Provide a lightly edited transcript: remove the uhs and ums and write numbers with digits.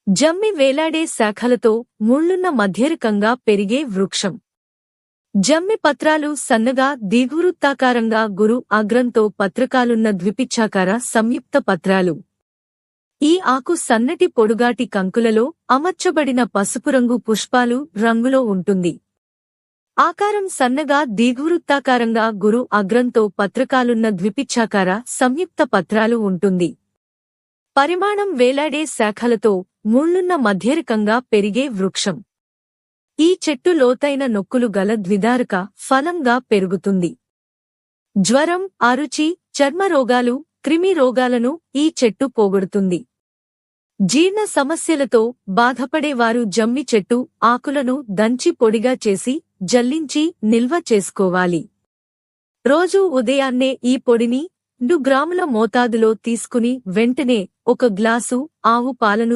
జమ్మి వేలాడే శాఖలతో ముళ్ళున్న మధ్యరకంగా పెరిగే వృక్షం. జమ్మి పత్రాలు సన్నగా దీర్ఘవృత్తాకారంగా గురు అగ్రంతో పత్రకాలున్న ద్విపిచ్ఛాకార సంయుక్త పత్రాలు. ఈ ఆకు సన్నటి పొడుగాటి కంకులలో అమర్చబడిన పసుపురంగు పుష్పాలు రంగులో ఉంటుంది. ఆకారం సన్నగా దీర్ఘవృత్తాకారంగా గురు అగ్రంతో పత్రకాలున్న ద్విపిచ్ఛాకార సంయుక్త పత్రాలు ఉంటుంది. పరిమాణం వేలాడే శాఖలతో ముళ్ళున్న మధ్యరకంగా పెరిగే వృక్షం. ఈ చెట్టు లోతైన నొక్కులు గల ద్విధారక ఫలంగా పెరుగుతుంది. జ్వరం, అరుచి, చర్మ రోగాలు, క్రిమి రోగాలను ఈ చెట్టు పోగొడుతుంది. జీర్ణ సమస్యలతో బాధపడేవారు జమ్మి చెట్టు ఆకులను దంచి పొడిగా చేసి జల్లించి నిల్వ చేసుకోవాలి. రోజూ ఉదయాన్నే ఈ పొడిని 2 గ్రాముల మోతాదులో తీసుకుని వెంటనే 1 గ్లాసు ఆవు పాలను